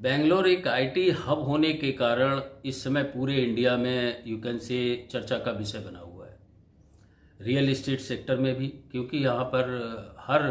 बेंगलोर एक IT hub होने के कारण इस समय पूरे इंडिया में यू कैन से चर्चा का विषय बना हुआ है। रियल एस्टेट सेक्टर में भी, क्योंकि यहाँ पर हर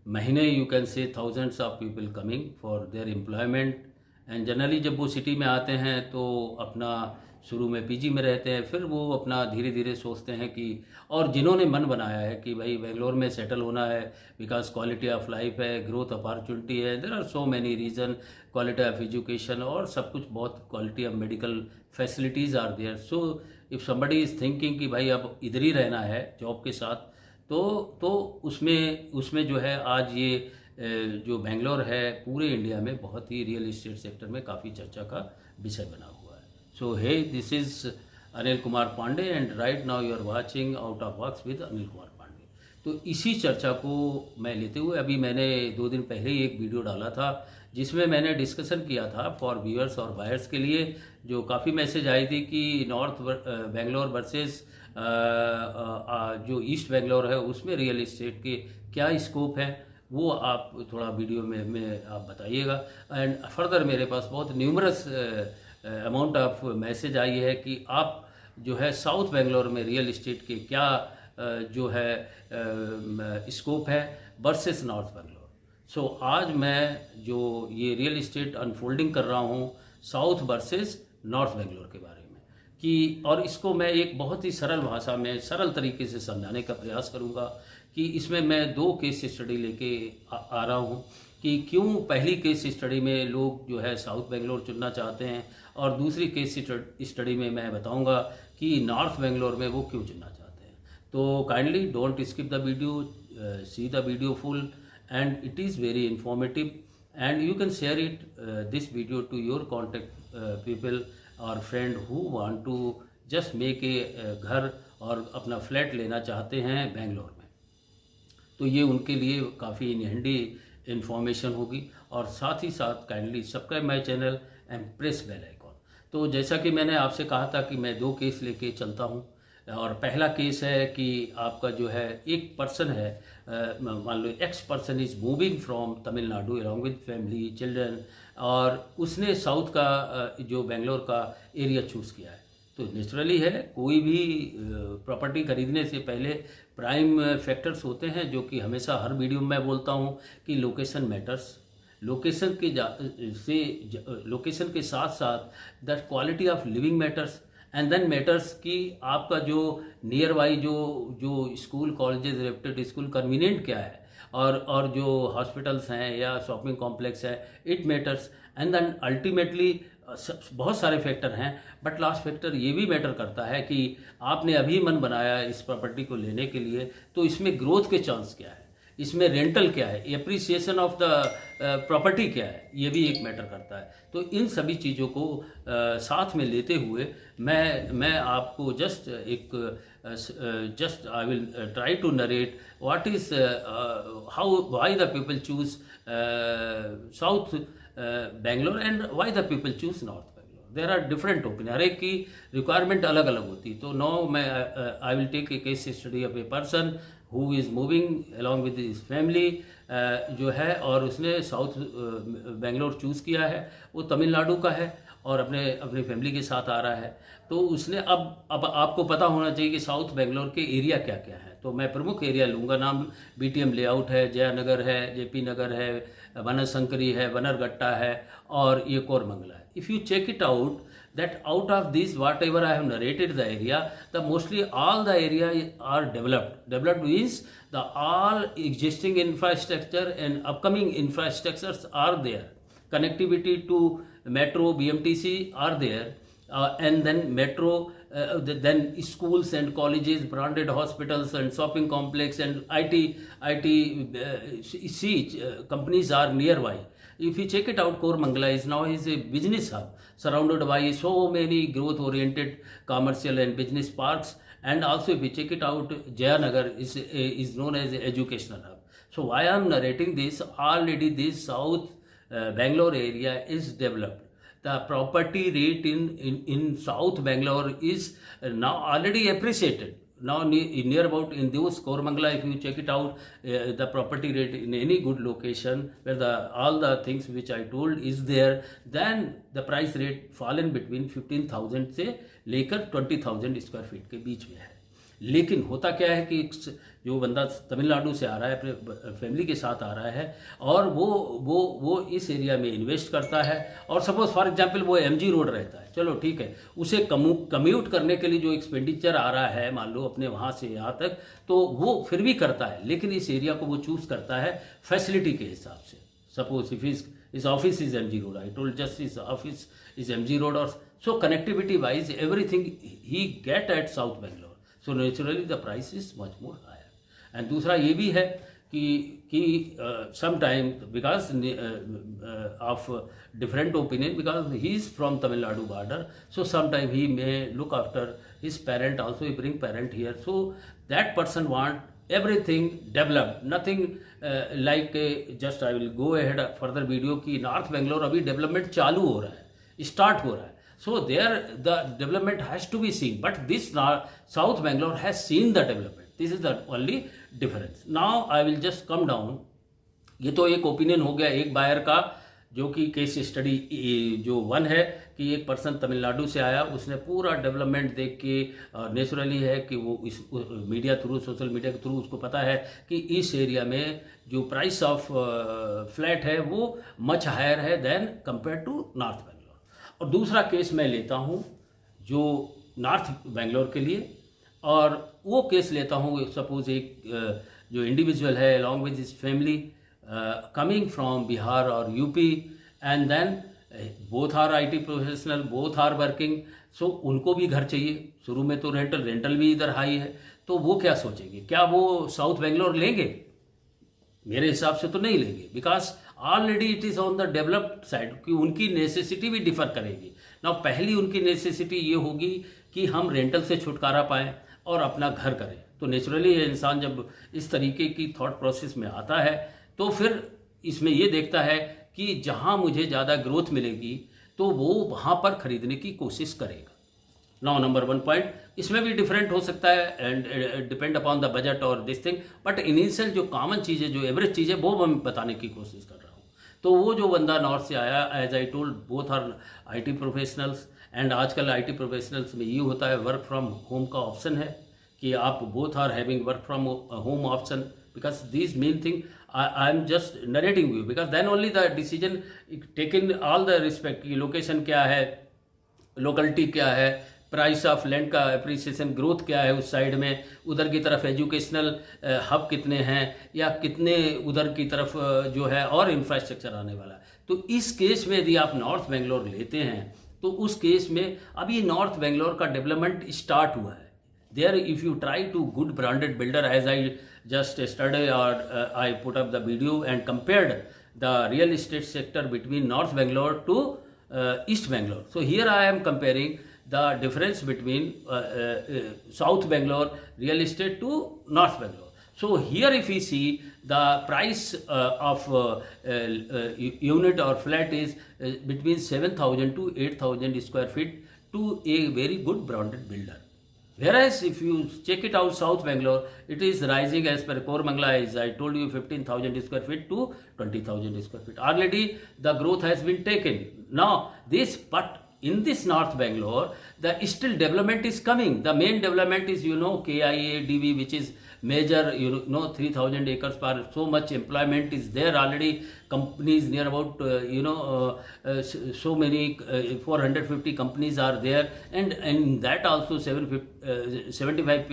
महीने you can say thousands of people coming for their employment. And generally जब वो सिटी में आते हैं तो अपना शुरू में पीजी में रहते हैं, फिर वो अपना धीरे धीरे सोचते हैं कि, और जिन्होंने मन बनाया है कि भाई बेंगलोर में सेटल होना है बिकॉज क्वालिटी ऑफ लाइफ है, ग्रोथ अपॉर्चुनिटी है, there are so many reason, quality of education और सब कुछ, बहुत quality of medical facilities are there. So if somebody is thinking कि भाई अब इधर ही रहना है जॉब के साथ, तो उसमें जो है आज ये जो बेंगलोर है पूरे इंडिया में बहुत ही रियल इस्टेट सेक्टर में काफ़ी चर्चा का विषय बना हुआ है। So hey, this is Anil Kumar Pandey and right now you are watching out of box with Anil Kumar Pandey. तो इसी चर्चा को मैं लेते हुए अभी मैंने 2 दिन पहले ही एक वीडियो डाला था जिसमें मैंने डिस्कशन किया था फॉर व्यूअर्स और बायर्स के लिए, जो काफ़ी मैसेज आई थी कि नॉर्थ बेंगलोर वर्सेस जो ईस्ट बेंगलोर है उसमें रियल इस्टेट के क्या स्कोप है, वो आप थोड़ा वीडियो में आप बताइएगा। एंड फर्दर मेरे पास बहुत न्यूमरस अमाउंट ऑफ मैसेज आई है कि आप जो है साउथ बेंगलोर में रियल इस्टेट के क्या जो है स्कोप है वर्सेस नॉर्थ बेंगलोर। सो आज मैं जो ये रियल इस्टेट अनफोल्डिंग कर रहा हूँ साउथ वर्सेस नॉर्थ बेंगलोर के बारे में कि, और इसको मैं एक बहुत ही सरल भाषा में सरल तरीके से समझाने का प्रयास करूँगा कि इसमें मैं 2 केस स्टडी लेके आ रहा हूँ कि क्यों पहली केस स्टडी में लोग जो है साउथ बेंगलोर चुनना चाहते हैं और दूसरी केस स्टडी में मैं बताऊँगा कि नॉर्थ बेंगलोर में वो क्यों चुनना चाहते हैं। तो kindly don't skip the video, see the video full and it is very informative and you can share it this video to your contact people or friend who want to just make a घर और अपना flat लेना चाहते हैं बेंगलोर में। तो ये उनके लिए काफ़ी हैंडी इन्फॉर्मेशन होगी। और साथ ही साथ kindly subscribe my channel and press bell icon. तो जैसा कि मैंने आपसे कहा था कि मैं 2 केस लेके चलता हूँ, और पहला केस है कि आपका जो है एक पर्सन है, मान लो X person is moving from Tamil Nadu along with family children, और उसने साउथ का जो बेंगलोर का एरिया चूज़ किया है। तो नेचुरली है, कोई भी प्रॉपर्टी खरीदने से पहले प्राइम फैक्टर्स होते हैं जो कि हमेशा हर वीडियो में मैं बोलता हूँ कि लोकेशन मैटर्स। लोकेशन के साथ साथ the quality of living matters and then matters कि आपका जो नियर बाई जो school colleges reputed school convenient क्या है, और जो हॉस्पिटल्स हैं या शॉपिंग कॉम्प्लेक्स है, it matters. And then ultimately बहुत सारे फैक्टर हैं, बट लास्ट फैक्टर ये भी मैटर करता है कि आपने अभी मन बनाया इस प्रॉपर्टी को लेने के लिए, तो इसमें ग्रोथ के चांस क्या है, इसमें रेंटल क्या है, एप्रिसिएशन ऑफ द प्रॉपर्टी क्या है, ये भी एक मैटर करता है। तो इन सभी चीज़ों को साथ में लेते हुए मैं आपको just I will try to narrate what is how why the people choose south Bangalore and why the people choose north Bangalore. There are different opinion, हर एक की रिक्वायरमेंट अलग अलग होती। तो नाउ मैं I will take a case study of a person who is moving along with his family जो है, और उसने साउथ बेंगलोर चूज़ किया है, वो तमिलनाडु का है और अपने फैमिली के साथ आ रहा है। तो उसने अब आपको पता होना चाहिए कि साउथ बेंगलोर के एरिया क्या क्या है। तो मैं प्रमुख एरिया लूँगा, नाम बीटीएम लेआउट है, जयानगर है, जेपी नगर है, बनशंकरी है, बनरगट्टा है, और ये कोरमंगला है। If you check it out that out of this whatever I have narrated the area, the mostly all the area are developed means the all existing infrastructure and upcoming infrastructures are there, connectivity to metro BMTC are there, and then metro then schools and colleges, branded hospitals and shopping complex and IT companies are nearby. If you check it out, Koramangala is now a business hub surrounded by so many growth oriented commercial and business parks. And also if you check it out, Jayanagar is known as an educational hub. So why I am narrating this, already this South Bangalore area is developed. The property rate in South Bangalore is now already appreciated. now near about in those Koramangala, if you check it out, the property rate in any good location where all the things which I told is there, then the price rate fallen between 15,000 से लेकर 20,000 square feet के बीच में है। लेकिन होता क्या है कि जो बंदा तमिलनाडु से आ रहा है, अपने फैमिली के साथ आ रहा है, और वो इस एरिया में इन्वेस्ट करता है, और सपोज फॉर एग्जांपल वो एमजी रोड रहता है, चलो ठीक है, उसे कम्यूट करने के लिए जो एक्सपेंडिचर आ रहा है मान लो अपने वहाँ से यहाँ तक, तो वो फिर भी करता है, लेकिन इस एरिया को वो चूज़ करता है फैसिलिटी के हिसाब से। Suppose if his office is MG Road, I told just his office is MG Road, or so connectivity wise everything he get at South Bangalore. So naturally the price is much more higher. And दूसरा ये भी है कि sometime because of different opinion, because he is from Tamil Nadu border, so sometime he may look after his parent also, he bring parent here, so that person want everything developed, nothing like just I will go ahead further video कि north Bangalore अभी development चालू हो रहा है, start हो रहा है, so there the development has to be seen, but this South Bangalore has seen the development. This is the only difference. Now I will just come down. ये तो एक ओपिनियन हो गया एक बायर का, जो कि केस स्टडी जो वन है कि एक पर्सन तमिलनाडु से आया, उसने पूरा डेवलपमेंट देख के, नेचुरली है कि वो इस मीडिया थ्रू, सोशल मीडिया के थ्रू उसको पता है कि इस एरिया में जो प्राइस ऑफ फ्लैट है वो मच हायर है then compare to north Bangalore. और दूसरा केस मैं लेता हूँ जो नॉर्थ बेंगलोर के लिए, और वो केस लेता हूँ सपोज एक जो इंडिविजुअल है along with his family coming from Bihar or UP, and then both are IT professional, both are working, so उनको भी घर चाहिए। शुरू में तो रेंटल भी इधर हाई है, तो वो क्या सोचेंगे, क्या वो साउथ बेंगलोर लेंगे? मेरे हिसाब से तो नहीं लेंगे, because already it is on the developed side, कि उनकी नेसेसिटी भी डिफर करेगी ना। पहली उनकी नेसेसिटी ये होगी कि हम रेंटल से छुटकारा पाएँ और अपना घर करें। तो नेचुरली इंसान जब इस तरीके की थॉट प्रोसेस में आता है तो फिर इसमें ये देखता है कि जहाँ मुझे ज़्यादा ग्रोथ मिलेगी तो वो वहाँ पर खरीदने की कोशिश करेगा। नाउ नंबर 1 पॉइंट, इसमें भी डिफरेंट हो सकता है and depend upon the budget और दिस थिंग, बट इनिशियल जो कॉमन चीज़ें, जो एवरेज चीज़ें, वो मैं बताने की कोशिश कर रहा हूँ। तो वो जो बंदा नॉर्थ से आया, as I told both are IT professionals, and आजकल IT प्रोफेशनल्स में ये होता है वर्क फ्रॉम होम का ऑप्शन है कि आप both are having work from home option, because these main thing I am just narrating you, because then only the decision taken all the respect कि location क्या है, लोकलिटी क्या है, price of land का appreciation, growth क्या है उस side में, उधर की तरफ एजुकेशनल हब कितने हैं या कितने उधर की तरफ जो है और इंफ्रास्ट्रक्चर आने वाला है। तो इस केस में यदि आप नॉर्थ बेंगलोर लेते हैं तो उस केस में अभी नॉर्थ बेंगलोर का डेवलपमेंट स्टार्ट हुआ है। There if you try to good branded builder, as I just studied or I put up the video and compared the real estate sector between North Bangalore to East Bangalore. So here I am comparing the difference between South Bangalore real estate to North Bangalore. So here if we see the price of unit or flat is between 7,000 to 8,000 square feet to a very good branded builder. Whereas if you check it out, South Bangalore, it is rising as per Koramangala, as I told you, 15,000 square feet to 20,000 square feet. Already the growth has been taken. Now but in this North Bangalore, the still development is coming. The main development is, KIA, DB, which is major, 3,000 acres per, so much employment is there already. Companies near about, so many 450 companies are there, and that also 75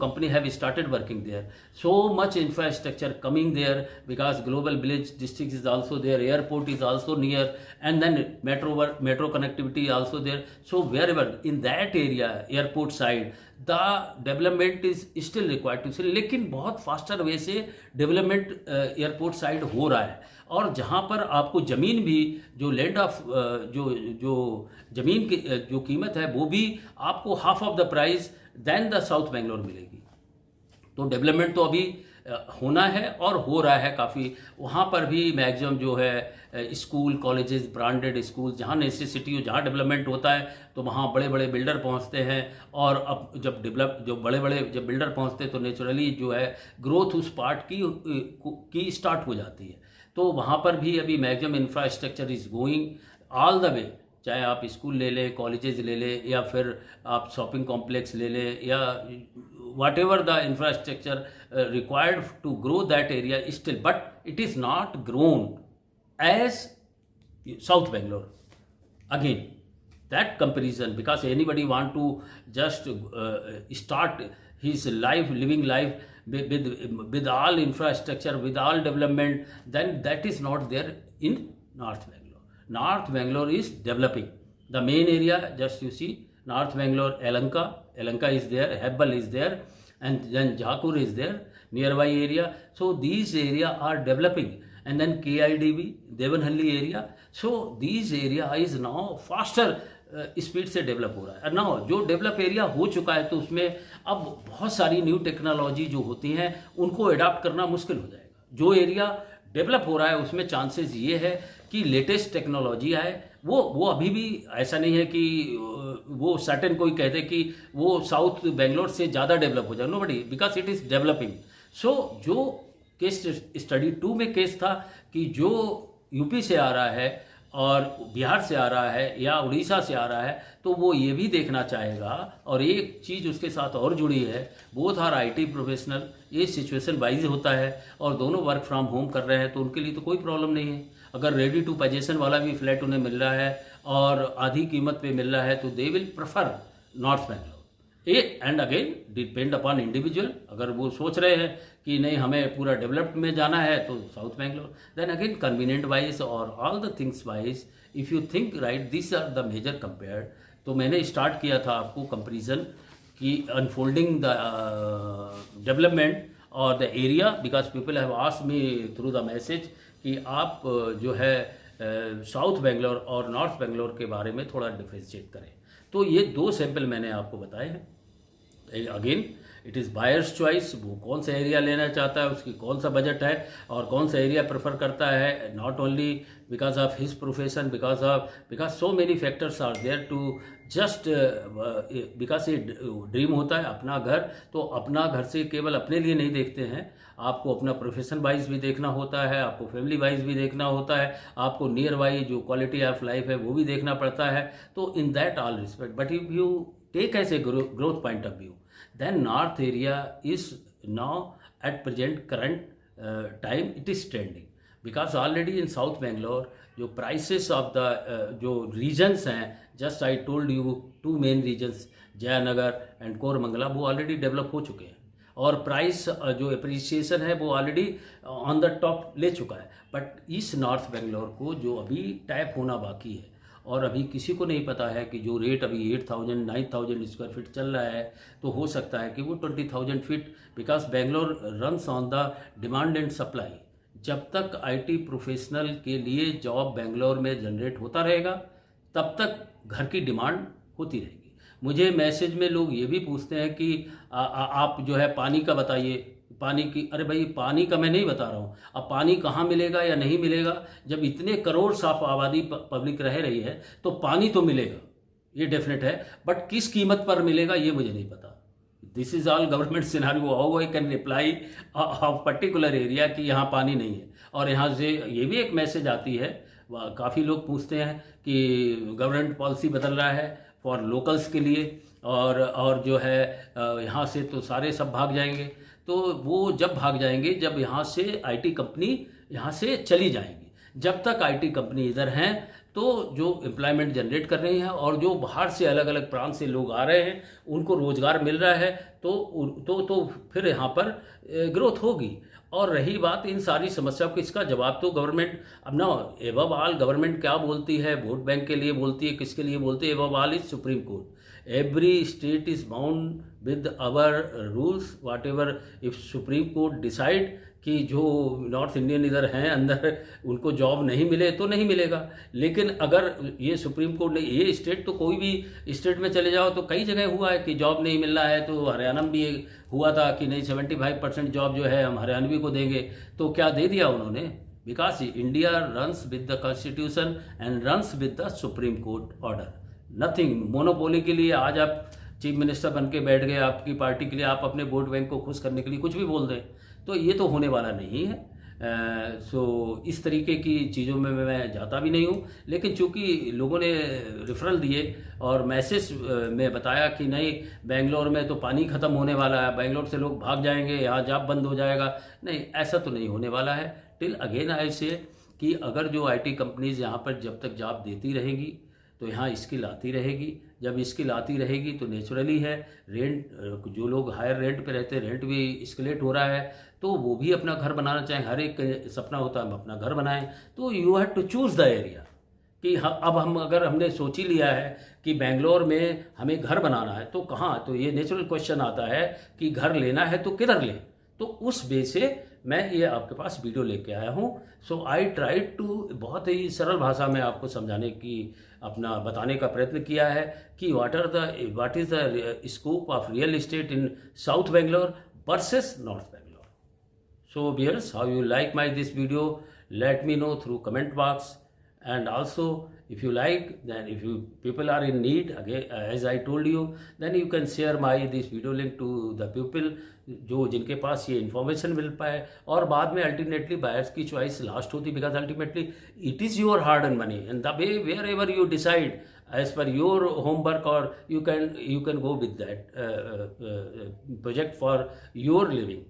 company have started working there. So much infrastructure coming there, because global village district is also there, airport is also near, and then metro connectivity also there. So wherever in that area, airport side, the development is still required to see, लेकिन बहुत faster way से development airport side हो रहा है। और जहाँ पर आपको ज़मीन भी, जो लैंड ऑफ जो ज़मीन की जो कीमत है वो भी आपको half of the price then the south Bangalore मिलेगी। तो डेवलपमेंट तो अभी होना है और हो रहा है काफ़ी। वहाँ पर भी मैक्सिमम जो है स्कूल कॉलेजेस, ब्रांडेड स्कूल, जहाँ नेसेसिटी हो, जहाँ डेवलपमेंट होता है तो वहाँ बड़े बड़े बिल्डर पहुँचते हैं। और अब जब बड़े बड़े जब बिल्डर पहुँचते हैं तो नेचुरली जो है ग्रोथ उस पार्ट की स्टार्ट हो जाती है। तो वहाँ पर भी अभी maximum infrastructure is going all the way, चाहे आप स्कूल ले लें, कॉलेजेस ले लें, या फिर आप शॉपिंग कॉम्प्लेक्स ले लें, या whatever the infrastructure required to grow that area is still, but it is not grown as South Bangalore. Again, that comparison, because anybody want to just start his living life with all infrastructure, with all development, then that is not there in North Bangalore. North Bangalore is developing. The main area, just you see, North Bangalore, Elanka is there, Hebbal is there, and then Jakur is there, nearby area. So these area are developing. And then KIDB, Devanhalli area. So these area is now faster speed से develop हो रहा है। और ना जो develop area हो चुका है तो उसमें अब बहुत सारी न्यू टेक्नोलॉजी जो होती हैं उनको अडॉप्ट करना मुश्किल हो जाएगा। जो एरिया डेवलप हो रहा है उसमें चांसेस ये है कि लेटेस्ट टेक्नोलॉजी आए। वो अभी भी ऐसा नहीं है कि वो सर्टेन कोई कहते कि वो साउथ बेंगलोर से ज़्यादा डेवलप हो जाए, nobody, because it is developing. So जो केस स्टडी 2 में केस था कि जो यूपी से आ रहा है और बिहार से आ रहा है या उड़ीसा से आ रहा है तो वो ये भी देखना चाहेगा। और एक चीज़ उसके साथ और जुड़ी है, बोथ आर आईटी प्रोफेशनल, ये सिचुएशन वाइज होता है और दोनों वर्क फ्रॉम होम कर रहे हैं तो उनके लिए तो कोई प्रॉब्लम नहीं है। अगर रेडी टू पोजीशन वाला भी फ्लैट उन्हें मिल रहा है और आधी कीमत पे मिल रहा है तो they will prefer north Bangalore. And again depend upon individual. अगर वो सोच रहे हैं कि नहीं हमें पूरा डेवलप्ड में जाना है तो south Bangalore. Then again convenient wise और all the things wise if you think right, this are the major compared. तो मैंने स्टार्ट किया था आपको कंपेरिजन की अनफोल्डिंग द डेवलपमेंट और the area, because people have asked me through the message कि आप जो है साउथ बेंगलोर और नॉर्थ बेंगलोर के बारे में थोड़ा डिफ्रेंशिएट करें। तो ये 2 सैंपल मैंने आपको बताए हैं। Again it is buyers choice, वो कौन सा एरिया लेना चाहता है, उसकी कौन सा बजट है और कौन सा एरिया प्रेफर करता है, not only because of his profession, because so many factors are there to just because ये ड्रीम होता है अपना घर। तो अपना घर से केवल अपने लिए नहीं देखते हैं, आपको अपना प्रोफेशन वाइज भी देखना होता है, आपको फैमिली वाइज भी देखना होता है, आपको नियर बाई जो क्वालिटी ऑफ लाइफ है वो भी देखना पड़ता है। तो in that all respect, but if you take as a growth point of view, then north area is now at present current time it is trending, because already in south Bangalore जो prices of the जो regions हैं, just I told you 2 main regions Jaynagar and Koramangala, वो already develop हो चुके हैं और price जो appreciation है वो ऑलरेडी ऑन द टॉप ले चुका है। बट इस नॉर्थ बेंगलोर को जो अभी टैप होना बाकी है और अभी किसी को नहीं पता है कि जो रेट अभी 8,000 9,000 स्क्वायर फीट चल रहा है तो हो सकता है कि वो 20,000 feet, because Bangalore runs on the demand and supply. जब तक आईटी प्रोफेशनल के लिए जॉब बेंगलोर में जनरेट होता रहेगा तब तक घर की डिमांड होती रहेगी। मुझे मैसेज में लोग ये भी पूछते हैं कि आप जो है पानी का बताइए, पानी की। अरे भाई पानी का मैं नहीं बता रहा हूँ, अब पानी कहाँ मिलेगा या नहीं मिलेगा, जब इतने करोड़ साफ आबादी पब्लिक रह रही है तो पानी तो मिलेगा, ये डेफिनेट है, बट किस कीमत पर मिलेगा ये मुझे नहीं पता। This is all government scenario, how I can reply off particular area कि यहाँ पानी नहीं है। और यहाँ से ये भी एक मैसेज आती है, काफ़ी लोग पूछते हैं कि गवर्नमेंट पॉलिसी बदल रहा है फॉर लोकल्स के लिए और जो है यहाँ से तो सारे सब भाग जाएंगे। तो वो जब भाग जाएंगे जब यहाँ से आईटी कंपनी यहाँ से चली जाएंगी। जब तक आईटी कंपनी इधर हैं तो जो एम्प्लॉयमेंट जनरेट कर रही हैं और जो बाहर से अलग अलग प्रांत से लोग आ रहे हैं उनको रोजगार मिल रहा है तो फिर यहाँ पर ग्रोथ होगी। और रही बात इन सारी समस्याओं की, इसका जवाब तो गवर्नमेंट अब ना एबव ऑल गवर्नमेंट क्या बोलती है, वोट बैंक के लिए बोलती है, किसके लिए बोलती है, above all is supreme court. Every state is bound with our rules, whatever if Supreme Court decide कि जो नॉर्थ इंडियन इधर हैं अंदर उनको जॉब नहीं मिले तो नहीं मिलेगा। लेकिन अगर ये सुप्रीम कोर्ट ने ये स्टेट, तो कोई भी स्टेट में चले जाओ तो कई जगह हुआ है कि जॉब नहीं मिल रहा है। तो हरियाणा में भी हुआ था कि नहीं 75% जॉब जो है हम हरियाणवी को देंगे, तो क्या दे दिया उन्होंने। Because India runs with the constitution and runs with the supreme court order, nothing. Monopoly के लिए आज आप चीफ मिनिस्टर बन के बैठ गए, आपकी पार्टी के लिए आप अपने वोट बैंक को खुश करने के लिए कुछ भी बोल दें, तो ये तो होने वाला नहीं है। सो इस तरीके की चीज़ों में मैं जाता भी नहीं हूँ। लेकिन चूंकि लोगों ने रेफरल दिए और मैसेज में बताया कि नहीं बेंगलोर में तो पानी ख़त्म होने वाला है, बेंगलोर से लोग भाग जाएंगे, यहाँ जॉब बंद हो जाएगा, नहीं ऐसा तो नहीं होने वाला है। टिल अगेन आई से कि अगर जो आईटी कंपनीज यहाँ पर जब तक जॉब देती रहेगी तो यहाँ स्किल आती रहेगी। जब स्किल आती रहेगी तो नेचुरली है रेंट, जो लोग हायर रेंट पे रहते हैं रेंट भी एस्केलेट हो रहा है, तो वो भी अपना घर बनाना चाहें। हर एक सपना होता है हम अपना घर बनाएं, तो you have to choose the area कि अब हम अगर हमने सोच ही लिया है कि बेंगलोर में हमें घर बनाना है तो कहाँ, तो ये नेचुरल क्वेश्चन आता है कि घर लेना है तो किधर लें। तो उस बेस से मैं ये आपके पास वीडियो लेके आया हूँ। सो आई ट्राई टू बहुत ही सरल भाषा में आपको समझाने की अपना बताने का प्रयत्न किया है कि what is the scope of real estate in south Bangalore versus north Bangalore. So viewers, how you like my this video, let me know through comment box. And also if you like, then if you people are in need, again as I told you, then you can share my this video link to the people जो जिनके पास ये information मिल पाए। और बाद में ultimately buyers की choice last होती, because ultimately it is your hard and money and the way wherever you decide as per your homework, or you can go with that project for your living.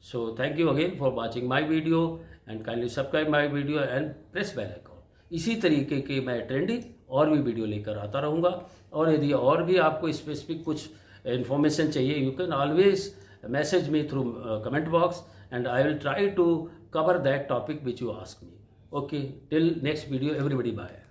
So thank you again for watching my video and kindly subscribe my video and press bell icon. इसी तरीके के मैं trendy और भी video लेकर आता रहूँगा। और यदि और भी आपको स्पेसिफिक कुछ इन्फॉर्मेशन चाहिए, you can always message me through comment box and I will try to cover that topic which you ask me. Okay, till next video, everybody, bye.